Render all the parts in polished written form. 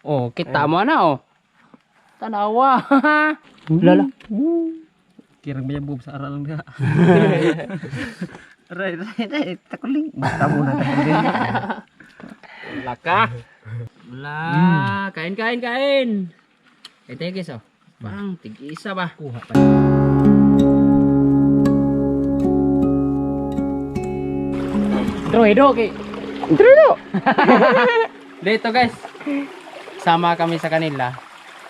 Oh, kita mo na oh. Tanawa. Lala. Kirang bayang sa aral lang nga. Ray, takuling. Basta muna takuling. Laka. Wala. Kain. Ito yung guys oh. Bang, tig-isa ba? Kuha pa. Droido kay. Droido. Dito guys. Sama kami sa kanila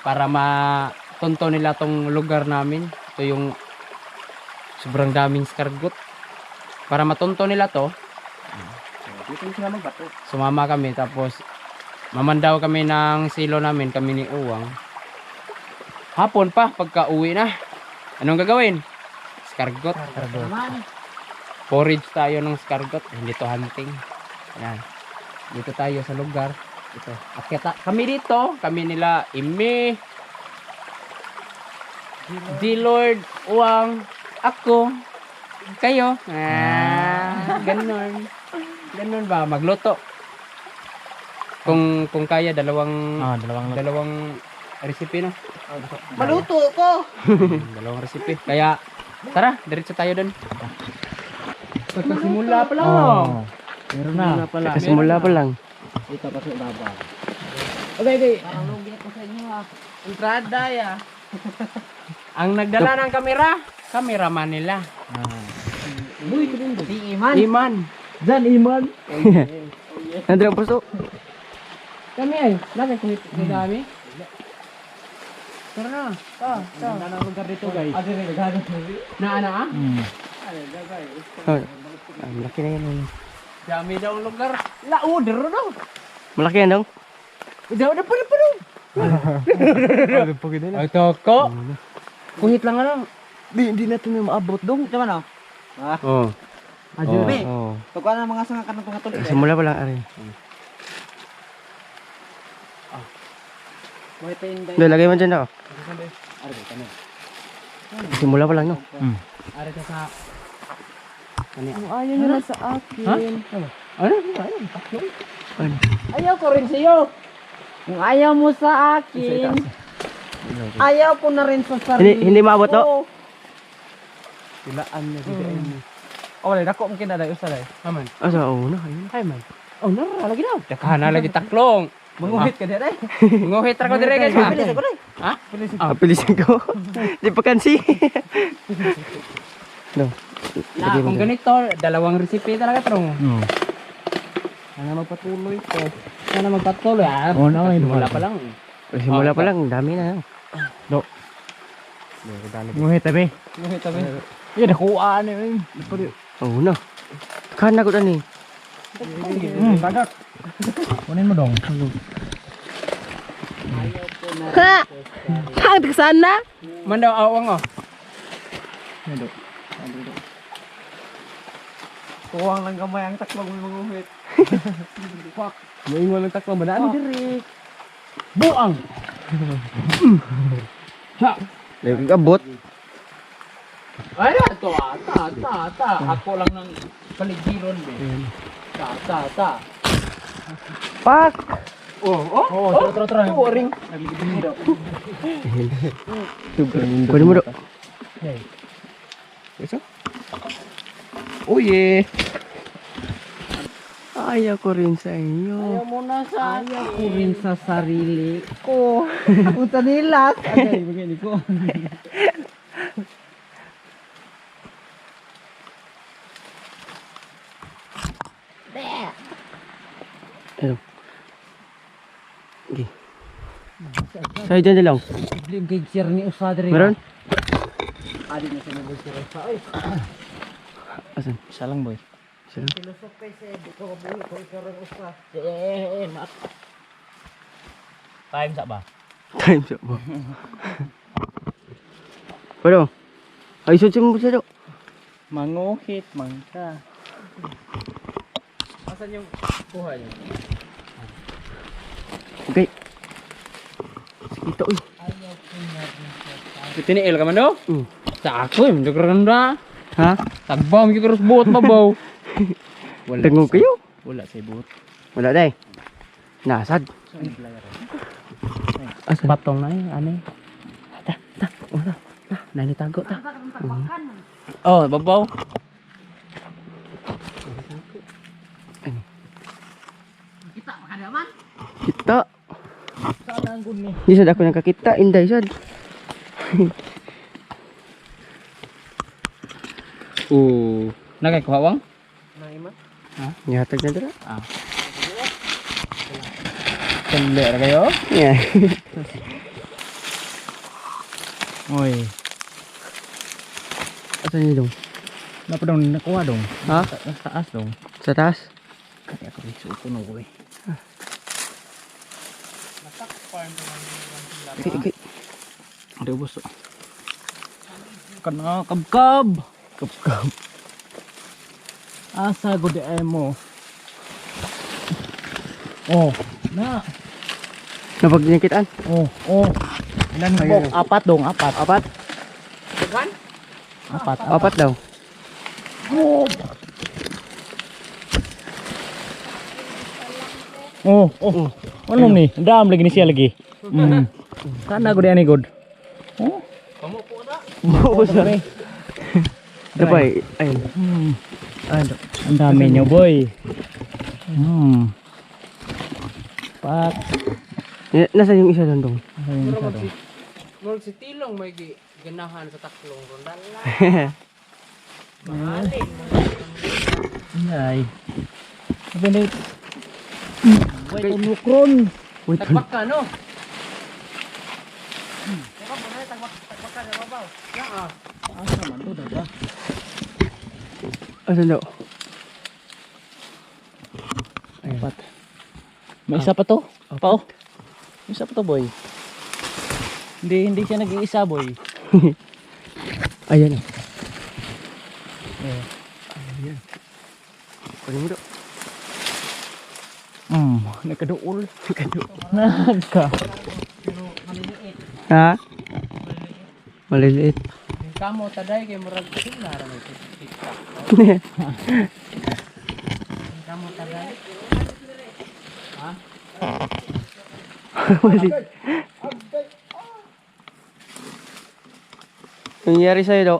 para matunto nila tong lugar namin. Ito yung sobrang daming escargot. Para matunto nila to, sumama kami tapos mamandaw kami ng silo namin, kami ni Uwang. Hapon pa pagka uwi na. Anong gagawin? Escargot. Forage tayo ng escargot. Hindi to hunting. Yan. Dito tayo sa lugar. Ito. Kami dito, kami nila Imi, D-Lord, Uwang, ako, kayo. Ganun. Ganun ba? Magluto. Kung kaya dalawang recipe no. Maluto ko. Dalawang recipe. Kaya tara, diretso tayo doon. Pagkasimula pa lang. Meron na. Pagkasimula pa lang. Ito kasi baba. Okay. Parang lugi ako sa inyo ah. Entrada ya. Ang nagdala ng kamera, cameraman nila. Uy, si Iman. Iman. Jan Iman. Nandito ang puso. Kami ay, lagi kulit kami. Tara na. Ta. Ang lugar dito guys. Adi rin gagano. Na. Oh, malaki na yan. Dami daw ang lugar. Lauder daw. Malaki yan dong. Daw pa daw. Ay toko. Kuhit lang ano. Hindi natin yung maabot dong. Tama na. Oo. Ajuri. Oo. Pagkuha ng mga sanga kanang tunga-tuloy. Simula pa lang ari. Buhay pa yung Doon, lagay mo dyan ako. Simula pa lang no. Ari ka sa ayaw nyo na sa akin. ano? Ayaw ko rin sa'yo. Kung ayaw mo sa akin, ayaw ko na rin sa sarili. Hindi maabot to? Tilaan niya Oh, wala dako mo kinada usa dai. Aman. Asa una ayun. Ay man. Oh, nara lagi daw. Dakana lagi taklong. Manguhit ka dai. Nguhit ra ko dire guys. Pilis ako dai. Ha? Pilisin ko. Di pa kansi. No. Na, kung ganito, dalawang recipe talaga trong. Sana magpatuloy ko. Sana magpatuloy. Simula pa lang. Simula pa lang, dami na. Nguhit tabi. Ya dakuan ni. Oo na. Kana ko ani. Kagat. Kunin mo dong. Ha! Hanggang sana. Mandaw awang oh. Kuwang lang gamay ang taklong mo manguhit. Fuck. Moingon lang taklo banaan dire. Buang. Ha. Lagi abot. Ay, ta. Ako lang ng paligiron be. Ta. Pak. Tara. Ring. Kunin mo do. Eso? Oh yeah. Ayaw ko rin sa inyo. Ayaw ko rin sa sarili ko. Punta nilas. Agay, begini ko. Ano? Okay. Sa'yo dyan lang. Blim kay share ni usadre. Meron? Adi na siya nabul sira sa. Oy. Asan? Isa lang boy. Sila? Filosofi sa di ko mabuhi ko isang usa. Mat. Time sa ba? Time's up ba? Pero, ay isod siya mo siya do. Manguhit man ka. Asan yung buhay? Okay. Ito uy. Tiniil ka man do? Sa ako hindi ko rin na. Ha? Tagbam yung kurus buot mabaw. Tangog kayo? Wala sa buot. Wala day. Nasad. Asan? Patong na yun, ano yun. Nanitago ta. Oh, babaw. Kita. Saan ang good ni? Di sad ako nakakita, inday sad. Nagay kuhawang? Nihatag na dira. Kende ra kayo? Yeah. Oy. Asan ni dong? Napa dong nakuha dong? Ha? Taas dong. Sa taas? Kaya ako rin suko na ko eh. Okay. Ada ubos. Kana kabkab. Kapkap. Asa gud ay mo. Oh, na. Napagnikitan? Oh. Ilan mo? Ayun. Apat dong, apat. Apat? Apat. Apat daw. Oh. Ano ni? Dam lagi ni siya lagi. Kana gud ani gud. Oh. Buos na. Dapay. Ayun. Ang dami nyo boy. Pat. Nasaan yung isa doon dong? Murag si Tilong may ganahan sa taklong rondala. Ay. Sabi na Wait, umukron. Tagbak ka, no? Tagbak ka, nababaw. Asa man to, daga. Asan daw? Apat. May isa pa to? Pao? May isa pa to, boy. Hindi siya nag-iisa, boy. Ayan o. Ayan. Kunin mo daw. Nagkaduol. Nagka. Ha? Maliliit. Kamo taday kay murag sila ra may pizza. Kamo taday. Ha? Nangyari sa'yo daw?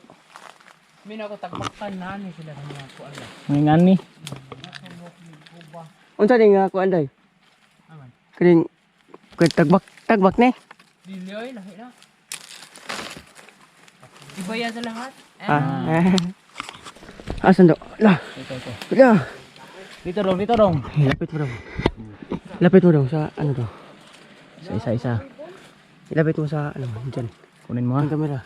Min ako tagbakkan na ni sila ng mga kuan. May ngani. Unsa ni nga kuan day? Aman. Kaning tagbak ni. Dilyoy lahi na. Ibaya sa lahat. Asan daw? Lah. Ito. Lah. Dito dong. Lapit mo daw. Lapit mo daw sa ano daw. Isa. Ilapit mo sa ano dyan. Kunin mo ha. Ang kamera.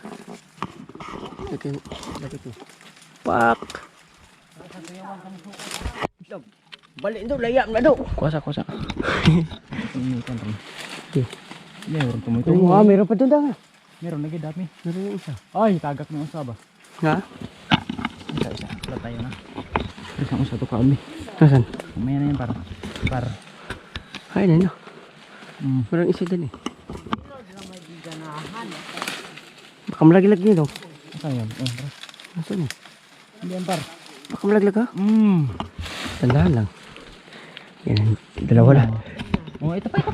Lapit mo. Pak. Balik daw, layap na daw. Kuasa. Ini kan. Okay. Meron tumoy Meron pa doon daw. Meron lagi dami. Meron yung isa. Ay, tagak na usa ba? Ha? Isa. Wala tayo na. Isang usa to kami. Nasaan? Mamaya na yan par. Ay, na. Meron isa dyan eh. Baka malaglag niyo daw. Saan yan? Nasaan eh? Hindi yan par. Baka malaglag ha? Tandaan lang. Yan, dalawa lang. Oh, ito pa.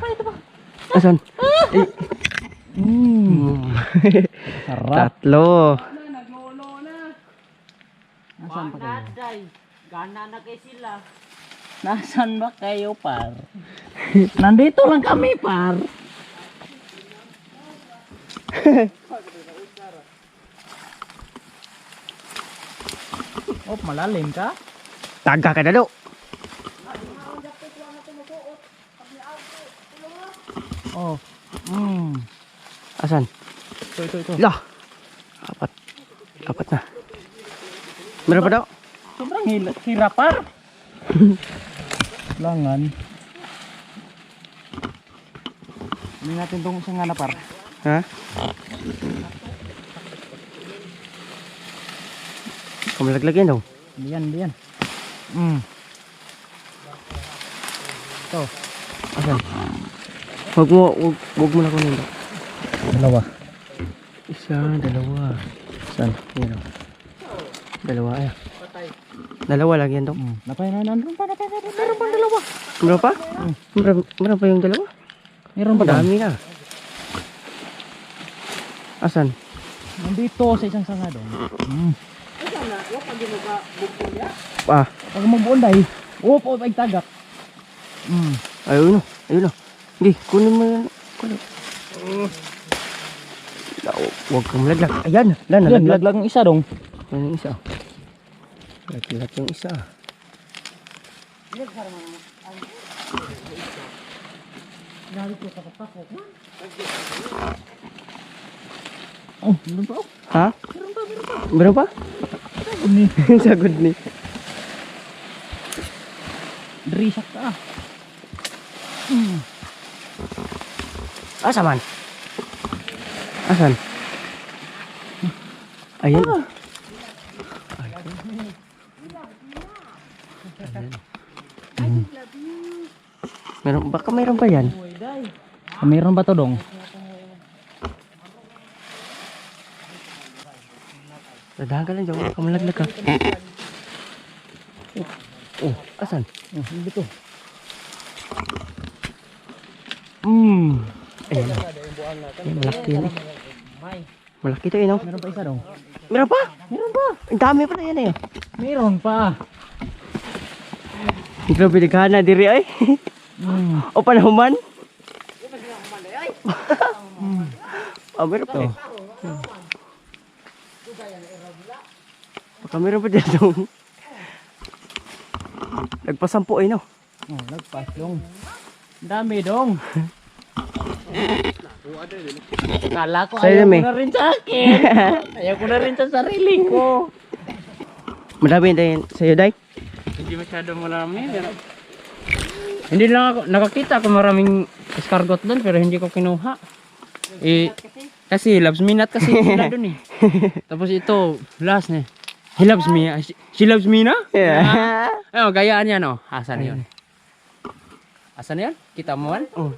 Nasaan? Sarap. Tatlo. Nasaan pa kayo? Gana na kayo sila. Nasaan ba kayo, par? Nandito lang kami, par. Oh, malalim ka? Taga ka na daw. Oh. Asan? Ito. Lah. Apat na. Meron pa daw? Sobrang hirap, par. Langan. Hindi natin itong isang nga na, par. Ha? Kamalaglag yan daw. Hindi yan. Ito. Asan? Huwag mo na kunin daw. Dalawa. Isa, dalawa. Saan? Yan o. Dalawa ay. Dalawa lang yan daw. Napay na. Meron pa dalawa. Meron pa? Meron pa yung dalawa? Meron ba dong? Dami na. Asan? Nandito sa isang sanga dong. Ah, Pag magbuon dahil. Oo po, tagak. ayun na. Ayun na. Hindi, kunin mo yan. Kunin. Huwag kang malaglag. Ayan, nalaglag. Laglag ang isa dong. Ano yung isa? Nalaglag yung isa. Oh, meron pa. Ha? Meron pa? Sagod ni. Drisak ka. Asa man? Asan? Ayan. Meron, baka meron pa yan. Meron ba to dong? Dadahan ka lang dyan, baka malaglag ka. Oh, asan? Hindi to. Ayan. Ayan, malaki yan eh. Malaki to eh, no? Meron pa isa dong. Meron pa? Meron pa. Ang dami pa na yan eh. Meron pa. Grabe na diri ay. O panahuman? Meron pa eh. Baka meron pa dyan. Nagpasampo ay no. Oh, nagpas dong. Dami dong. Kala ko Sa'yo ayaw na, ko na rin sa akin. Ayaw ko na rin sa sarili ko. Madami din sa'yo, Day. Hindi masyado marami. Hindi lang ako, nakakita ako maraming escargot doon pero hindi ko kinuha. Kasi loves me not kasi sila doon eh. Tapos ito, last na. He loves me. She loves me na? Yeah. Ayun, gayaan yan oh. Asan yun? Asan yan? Kita mo man? Oh.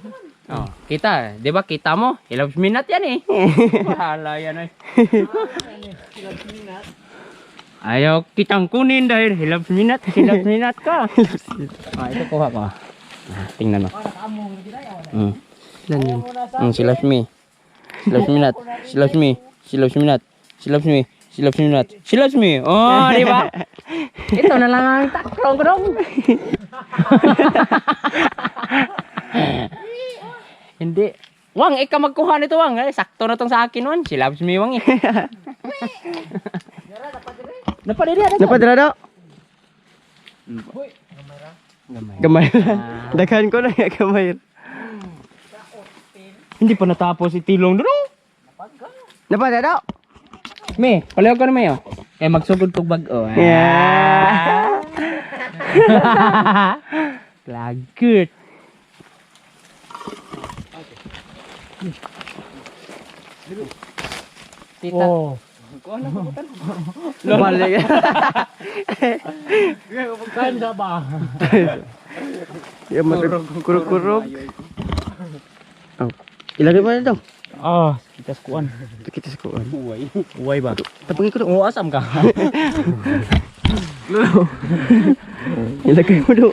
Oh, kita. Di ba kita mo? He loves me not yan eh. Bahala yan eh. Ayaw kitang kunin dahil he loves me not. He loves me not ka. Ito kuha ko. Tingnan mo. Lan yun. She loves me. She loves me not. She loves me. She loves me not. She loves me. She loves me not. She loves me. Oh, di ba? Ito na lang ang taklong ko dong. Hindi. Wang, ikaw magkuha nito, Wang. Sakto na tong sa akin, Wang. She loves me, Wang. Napadiri. Napadala daw. Gamay. Daghan ko na yung gamay. Hindi pa natapos si Tilong doon. Napadala daw. Me, palayaw ka na May. Magsugod kong bag-o. Yeah. Lagot. Tita. Oh. Balik. Kanda ba? Ya kurug-kurug. Oh. Ilagay mo na daw. Ah, kita kuan. Kita sa kuan. Uway ba? Tapungin ko daw. Oo, asam ka. Ilagay mo daw.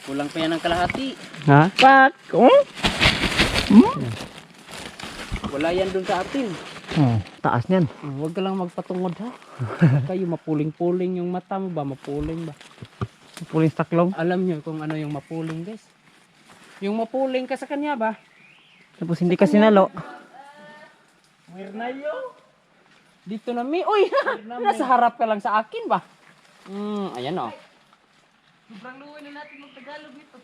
Kulang pa yan ng kalahati. Ha? Pak. Oh? Wala yan dun sa atin. Oh, taas niyan. Huwag ka lang magpatungod ha. Kayo mapuling-puling yung mata mo ba? Mapuling ba? Puling taklong. Alam nyo kung ano yung mapuling guys. Yung mapuling ka sa kanya ba? Tapos hindi ka sinalo. Dito na mi. Uy! Nasa harap ka lang sa akin ba? Ayan o. Sobrang luwi na natin mag-Tagalog nito.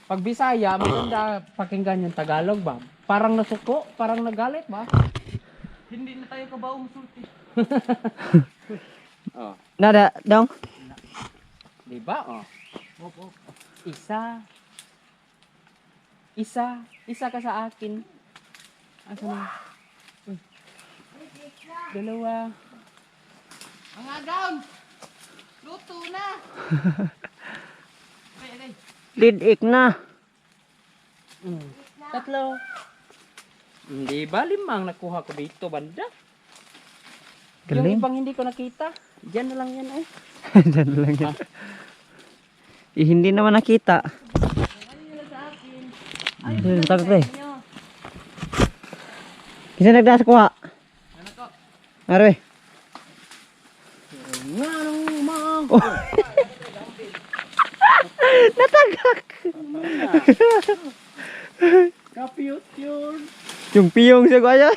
Pag Bisaya, maganda pakinggan yung Tagalog ba? Parang nasuko, parang nagalit ba? Hindi na tayo kabaong sulti. Oh, Nada dong. di ba? Oh. Isa ka sa akin. Asa na? Uy. Dalawa. Mga down. Luto na. Lidik na. Tatlo. Hindi ba limang nakuha ko dito banda? Yung Galing. ibang hindi ko nakita. Diyan na lang yan ay. Diyan lang yan. Hindi naman nakita. Tabi pre. Kisa nagdas ko ha? Arwe. Oh. Natagak. Kapiyot yun. Yung piyong siya ko aja.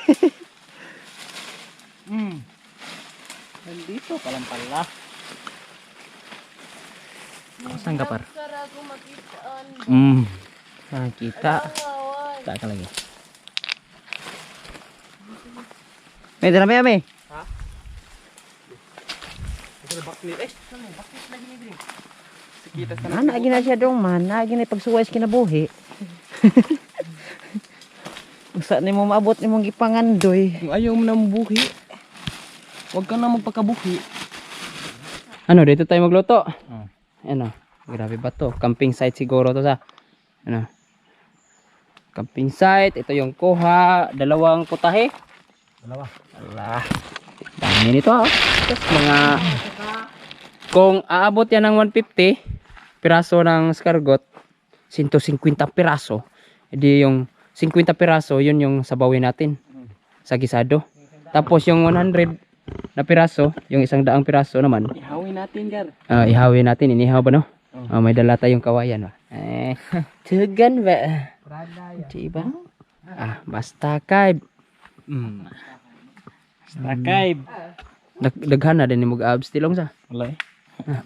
Nandito palang pala. Saan ka par? Nakita. Tak ka lagi. May dala may ame. Ha? Ito baklit eh. Baklit lagi ni Dring. Sikita sa Ana gina siya dong man, na gina pagsuway sa kinabuhi. Usa ni mo maabot ni mong gipangandoy. Kung ayaw mo na mabuhi, huwag ka na magpakabuhi. Ano, dito tayo magluto. Ano, grabe ba to? Camping site siguro to sa. Ano? Camping site, ito yung kuha, dalawang putahe. Dalawa. Ala. Dami nito ah. Tapos mga kung aabot yan ng 150 piraso ng escargot, 150 piraso. Edi yung 50 piraso, yun yung sabawin natin sa gisado. Tapos yung 100 na piraso, yung 100 piraso naman, Ihawin natin, Gar. ihawin natin. Inihaw ba no? May dala tayong kawayan ba? Tugan ba? Diba? Basta kay. Basta kay. Daghan na din mo abs tilong sa. Wala eh.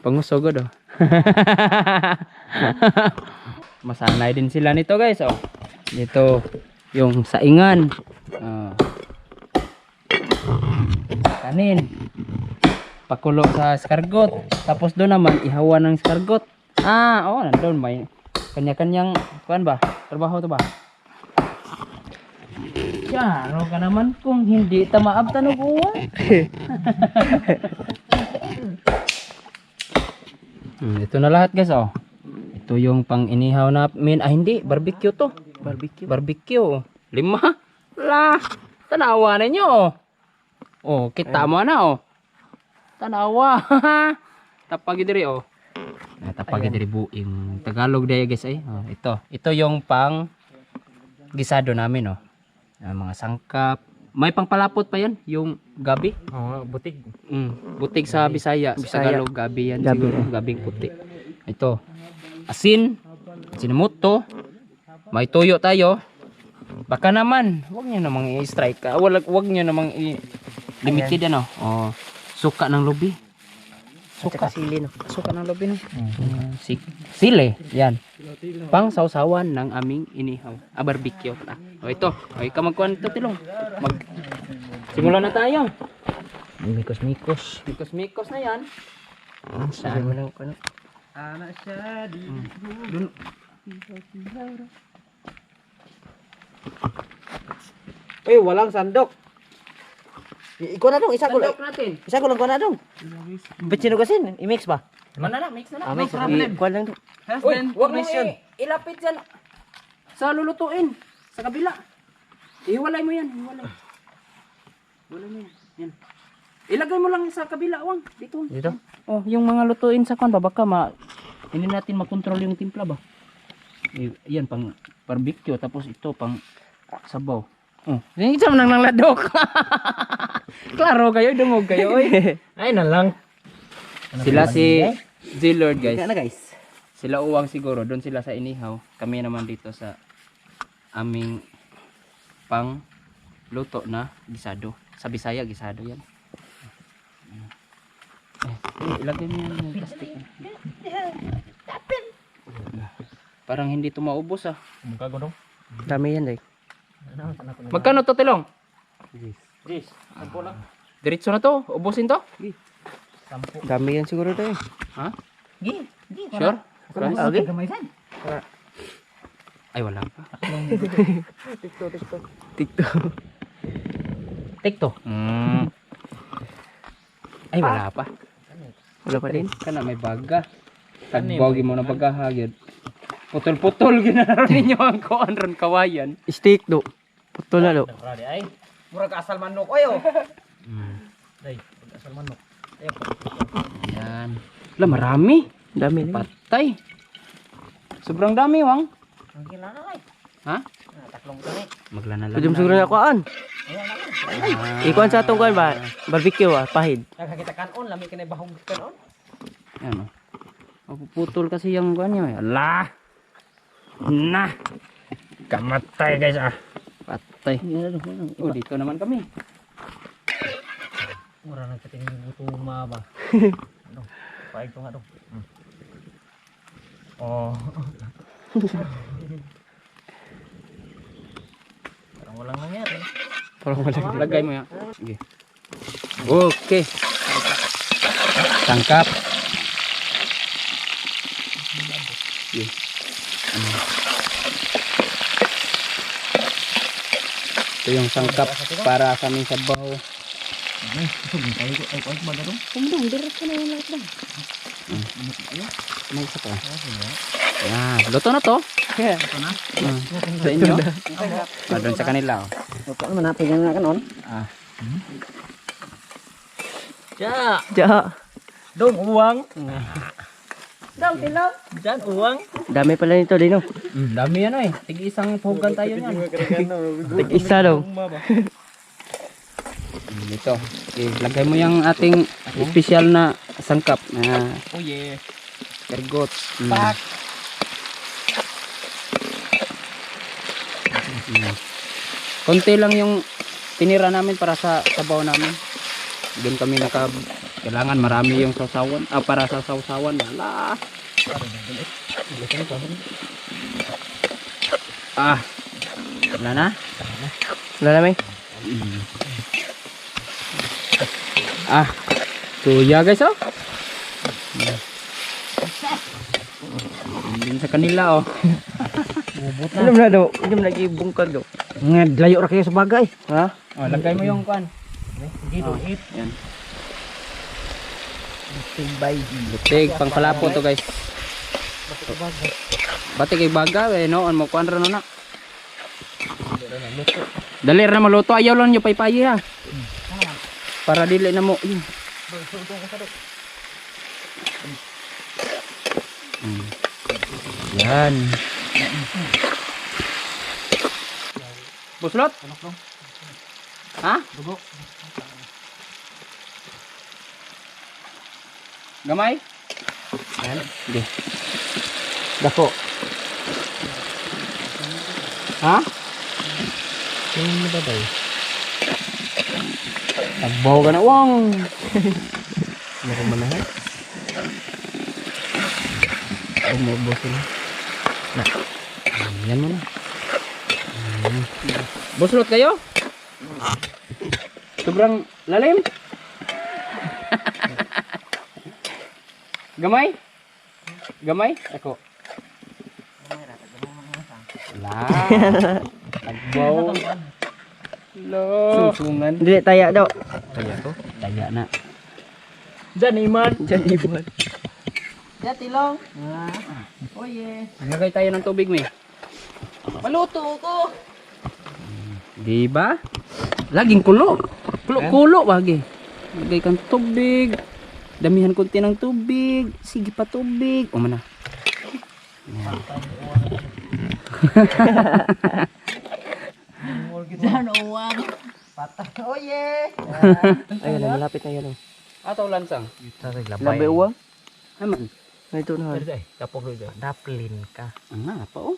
Pangusog do. Masanay din sila nito guys oh. Dito yung saingan. Kanin. Pakulo sa escargot. Tapos doon naman ihawan ng escargot. Nandun may kanya-kanyang kuan ba? Trabaho to ba? Ano ka naman kung hindi tamaab tanog uwan. Ito na lahat guys oh. Ito yung pang inihaw namin. Hindi, barbecue to. Barbecue. 5. La, tanawa ninyo oh. Oh, kita mo na oh. Tanawa. Tapagi diri oh. Tapagi diri buing Tagalog daya guys ay. Oh, ito yung pang gisado namin oh. Mga sangkap. May pangpalapot pa yan, yung gabi. Butig. Butig sa Bisaya. Sa Tagalog, gabi yan Gabi. siguro. Gabing puti. Ito, asin, sinamuto, may tuyo tayo. Baka naman, wag nyo namang i-strike. Wag nyo namang i-limited ano. Suka ng lubi. Suka. Sili no. Suka ng lubi no. Sili, yan. Pang sausawan ng aming inihaw. Barbecue. Ito. Ikaw magkuhan ito tilong. Simula na tayo. Mikos-mikos. Mikos na yan. Saan mo lang ano? Ana siya di. Walang sandok. Ikaw na dong, isa ko lang. Sandok natin. Isa ko lang ko na dong. Bitsino kasin, i-mix ba? Mana na, mix na na. Mix. Ikuha lang dong. Uy, wag mo ilapit yan. Sa lulutuin. Sa kabila. Ihiwalay mo yan. Hiwalay mo yan. Yan. Ilagay mo lang sa kabila, wang. Dito. Oh, yung mga lutuin sa kan ba, baka hindi natin makontrol yung timpla ba. Yan, pang barbecue. Tapos ito, pang sabaw. Oh, yung isa nang ladok. Klaro kayo, dumog kayo. Oy. Ay na lang. Sila si Z-Lord guys. Na guys. Sila uwang siguro, doon sila sa inihaw. Kami naman dito sa aming pang luto na gisado. Sa Bisaya, gisado yan. Ilagay mo yan yung plastic. Parang hindi ito maubos ah. Dami yan, Dek. Magkano to tilong? Jis. Sampo lang. Diretso na to? Ubusin to? Dami yan siguro, Dek. Ha? Gi. Sure? Okay. Ay wala pa. Tikto. Ay wala pa. Wala pa din. Kana may baga. Tagbogi mo na bagaha gyud. Putol-putol ginaro ninyo ang kuan ron kawayan. Steak do. Putol na do. Ay, murag asal manok oyo. Day, asal manok. Yan. Wala, marami. Dami na. Patay. Sobrang dami, Wang. Ang kila na ay. Ha? Tatlong kami. Maglana lang. Pwede mo siguro na kuhaan. Ikuan sa atong kuhaan ba? Barbecue pahid. Nakakita kanon, lami ka na bahog kanon. Yan o. Mapuputol kasi yung kuhan niya. Ala! Na! Kamatay guys ah. Patay. Oh, dito naman kami. Mura nang kating buto ba. Ano? Paig to nga do. Oh. Parang walang nangyari. Parang wala. Lagay mo yan. Sige. Okay. Tangkap. Sige. Ito yung sangkap para sa aming sabaw. May isa pa. Yan. Luto na to. Luto na? Sa inyo? Doon sa kanila. Oh. Luto naman natin yan nga kanon. Ah. Ja. Dong uwang. Dong tilaw. Diyan uwang. Dami pala nito Dino. Dami yan eh. Tig-isang puhugan tayo yan. Tig-isa daw. Dito. Okay, lagay mo yung ating special na sangkap. Oh yeah. Ergot. Pak. Konti lang yung tinira namin para sa sabaw namin. Doon kami kailangan marami yung sausawan. Para sa sausawan. Wala. Wala na? Wala na may. Tuya guys oh. Din sa kanila oh. Alam na daw. Hindi mo lagi bungkag daw. Layo ra kayo sa bagay. Ha? Oh, lagay mo yung kan. Sige do it. Yan. Timbay. Butig pang palapo to guys. Batik kay baga eh no, mo kuan ra no na. Dali ra maluto, ayaw lang nyo paypayi ha. Para dili na mo. Yan. Buslot? Ha? Dugo. Gamay? Yan. Sige. Dako. Ha? Yung mababay. Tagbaw ka na, Wang. Ano ko manahan? Ay, mabusin na. Yan mo na. Buslot kayo? Sobrang lalim? Gamay? Gamay? Ako. Wala. Tagbaw. Lo. Susungan. Hindi, taya daw. Taya to? Taya na. Diyan iman. Diyan ibon. Diyan tilong. Oh yeah. Lagay tayo ng tubig, may. Maluto ko. Di ba? Laging kulo. Kulo lagi. Lagay kang tubig. Damihan konti ng tubig. Sige pa tubig. O mana. Diyan uwang. Patay. Oh yeah. Ayun na, malapit na yun. Ataw lansang. Labay uwang? Aman. Ito na. Kapog do. Daplin ka. Nga pa oh.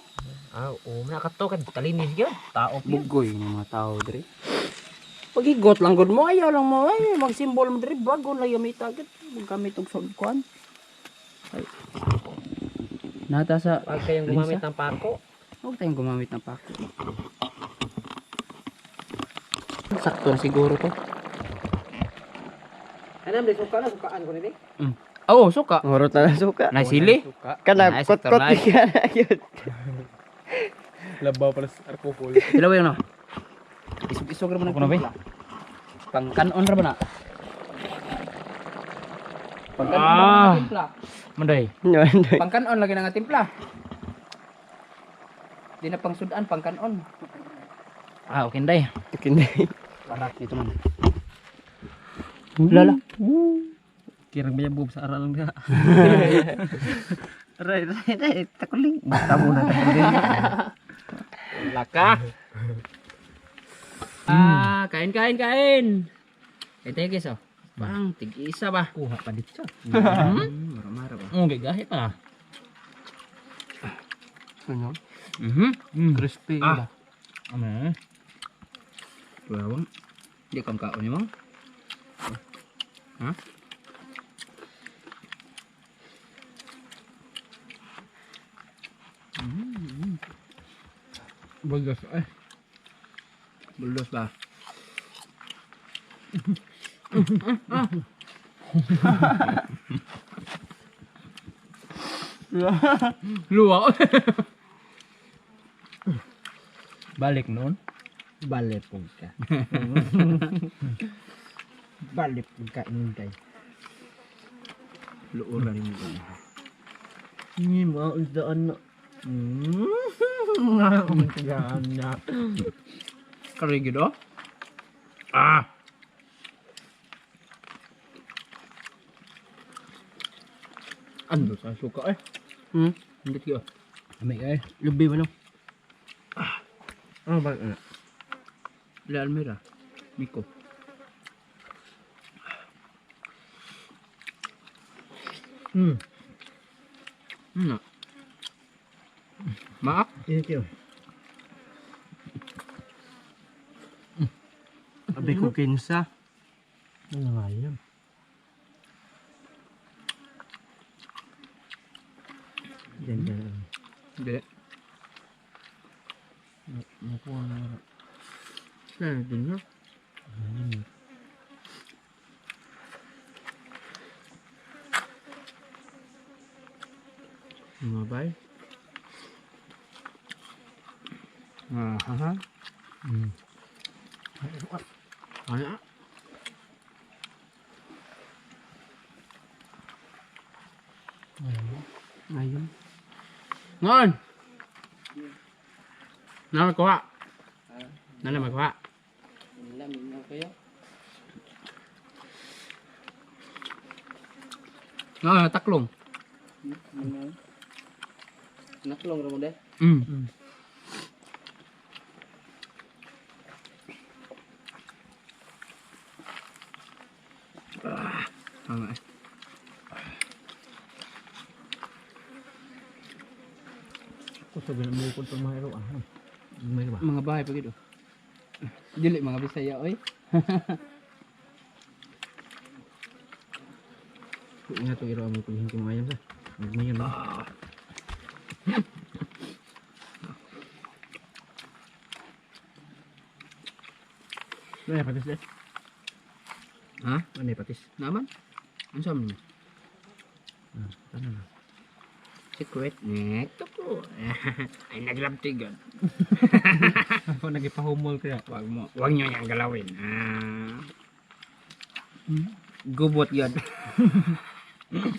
Nakato ka talinis gyud. Tao Bugoy ng mga tao dre. Pagigot lang gud mo ayaw lang mo ay magsimbol mo dre bago lang yung may target gamit og kuan. Ay. Nata sa Pag kayong gumamit ng pako. huwag tayong gumamit ng pako. Sakto na siguro to. Anam di suka na sukaan ko ni. Oo, suka. Ngorot na lang suka. Naisili. Kana, Nice, kot-kot nice. ka na yun. Labaw para sa arkopol. Sila ba yun no? Isog-isog ra ba na ba? Pangkanon ra ba na? Pangkanon ra na timpla. Manday. Pangkanon lagi na nga timpla. Di na pang sudan, pangkanon. Okay day. Kindi. Para dito man. Lala. Kirang bayabog sa aral lang dia. Ray, takuling. Basta mo na takuling. Laka. Kain. Ito guys oh. Bang, tig-isa ba? Kuha pa dito. Mara-mara ba? Oh, gahe pa. Ano? Crispy Ah. Ano? Bawang. Hindi kang kaon niyo mang. Ha? Bagas eh. Bulos ba? Luwa. Balik noon. Balik po ka. Balik po ka inday. Luura rin mo. Hindi mo daan na. Ang tagaan na. Karigid oh. Ah. Ando sa suka eh. Hindi ko. Amay ka eh. Lubi ba no? Ano ba? La Almira. Miko. Na. Maak. Ito. Abi ko kinsa. Ano nga yan? Diyan. Hindi. Nakuha na. Saan din no? Mga bay. Ha. Ano? Ayun. Ngon. Nào có ạ. Nó là mày có ạ. Nó là tắc luôn. Nak long ra mo de. Rồi. Kung sabihin mo kung tumahiro may ba? Mga bahay pa gitu. Dili mga Bisaya oy. Ingat to iro mo kung hindi mo ayam sa. Magmayon na. Ano patis deh? Ha? Ano patis? Naman? Ano sa mo? Ano na? Secret. Ito po. Ay naglabtigan. Ako nagipahumol kaya. Wag nyo niyang galawin. Gubot yan.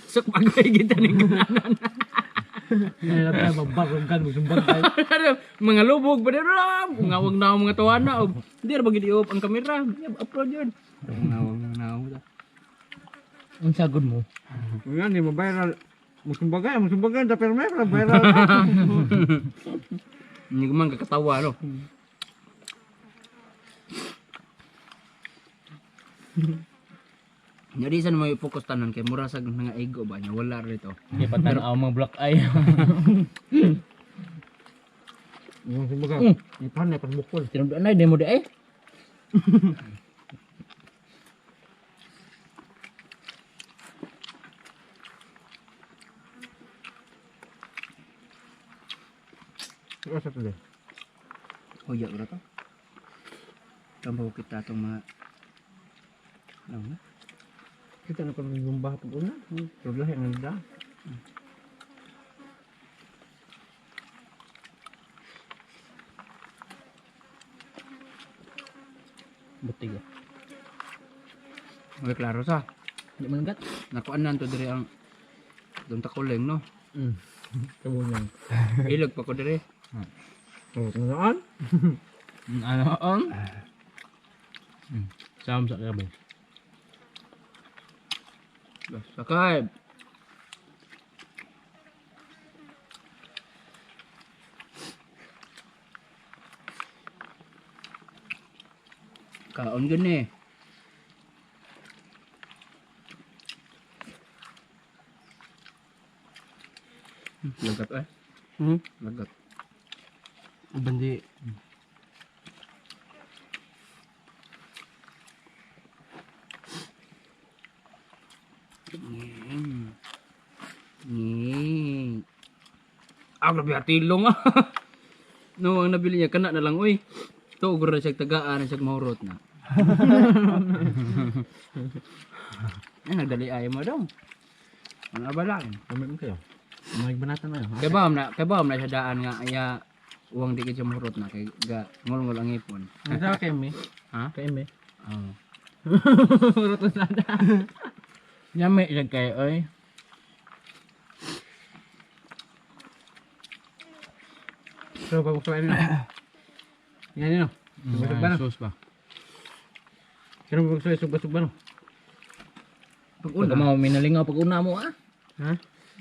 Sok pagay kita ni gananan. Ngayon tayo magbarugan mo sumbag tayo. Mga lubog pa rin ram. Ngawag na ako mga tawana. Hindi na bagay i-off ang kamera. Upload yun. Ngawag. Ang sagod mo? Yan, di mo viral. Musumbagay, tapi may viral. Hindi ko man kakatawa, no? Jadi sa may focus tanan kay mura sa nga ego ba nya wala rito. Di patan ako mga black eye. Yung sumbagay. Ipan na pasbukol. Tinudaan na demo di ay. Ano sa tuloy? Hoya ko to. Tambaw kita tong mga ano na? Kita na kung lumbah pag una. Pero lahi ang nagda. Butig. Okay, klaro sa. Di man gat. Nakuan nan to dire ang dong takuleng no. Kabunyan. Ilag pa ko dire. Oh, ngaan? Ano ang? Sam sa kabo. Sakay. Kaon gani. Lagat eh. Hmm? Lagat. Bandi. Grabe hatilong ah. No, ang nabili niya kana na lang uy. To ugro na siya tagaan na siya mahurot na. Nagdali ay mo daw. Ano ba lang? Kami mo kayo. May banatan na yun. Kay ba na siya daan nga aya uwang di siya mahurot na kay ga ngol-ngol ang ipon. Ang sa kay me. Ha? Kay me. Oh. Rutos na da. Nyame siya kay oy. So, pag gusto kayo yan yun. Subba-subba na. Sus ba? Sino mo gusto kayo subba-subba no? Pag una, minalingaw pag una mo ah. Ha?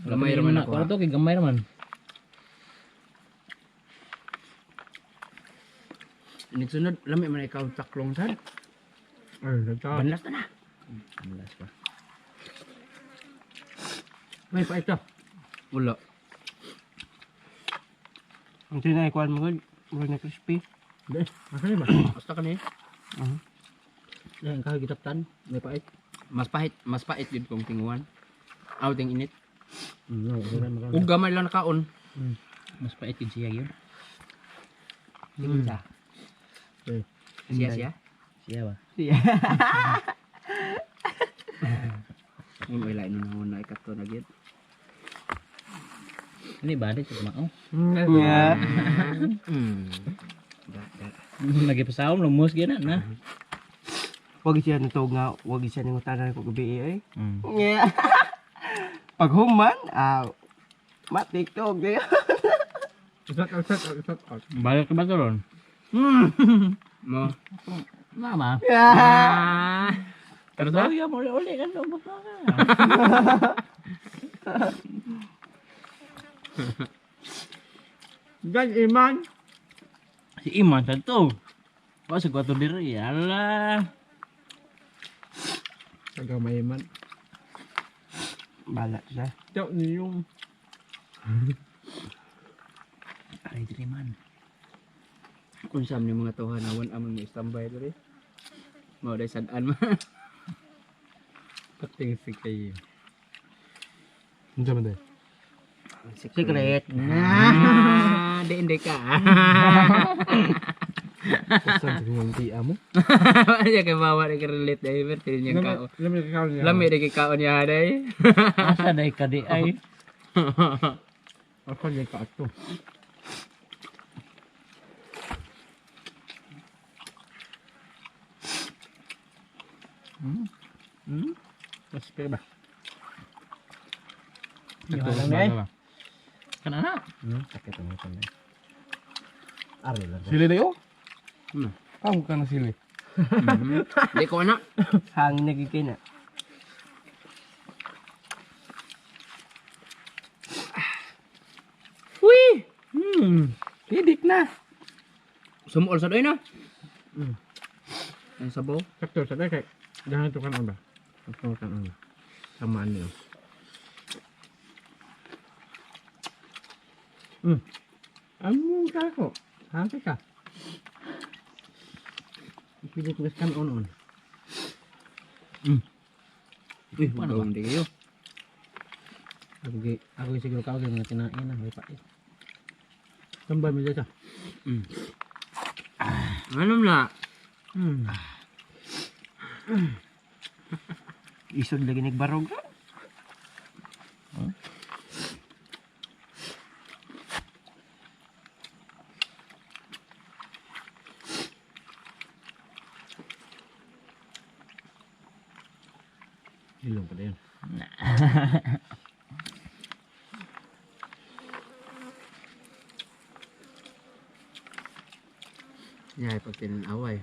gamay raman ako. Kwarto kay gamay raman. Ini sunod, lami man ikaw taklong sad. Ay, nagtawag. Banlas na na. Banlas pa. May pa ito. Wala. Ang tinay kuan mo gud, murag na crispy. Hindi. Asan ba? Basta ka ni. Yan, kahit gitaptan. May pa ito. Mas pait yun kung tinguan. Outing init. No, wala mo Ug gamay lang nakaon. Mas pait yun siya yun. Sige siya. Okay. Siya. Siya ba? Mun ay lain nun na ikato na gid. Ini badit sa mao. Yeah. Lagi pasawom lumos gyud na. Wag siya nito nga, wag siya ning utanan ko gabi eh. Mm. Yeah. Pag human, matiktok dia. Isak out. Balik ka ba doon? Mo. Mama. Yeah. Pero daw ya mo uli kan lumos na. Dan Iman. Si Iman sa to. Wa sa kwarto diri. Ala. Taga may Iman. Bala siya. Tiyak ni yung. Ay diri man. Unsam ni mga tawhanawan among standby diri. Mao day sad-an man. Pating si kayo. Hindi man day. Secret. Di ka. Saan sa yung tiya mo? Aja kay bawa ni relate day bertil nya kao. Lami ka kaon niya. Lami di kaon niya day. Asa day ka di ay. Ako niya ka ato. Mas pa ba? Ito lang lang day. Kana na. Sakit ang ito na. Ari lang. Sili dayo? Kamu ka na sili. Di ko na. Hangin nagigay na. Hidik na. Sumuol sa doy na. Ang sabaw. Sakto sa kay. Jangan itu kan ba? Sakto kan ano. Samaan niyo. Amo ka ko. Hangke ka. Hidik na kan on. Uy, paano ba? Hindi kayo. Ako siguro ka ako na kinain na may pa. Tambay mo dito. Ano na? Isod lagi nagbarog. Ilong pa din. Yay, pag tinaway.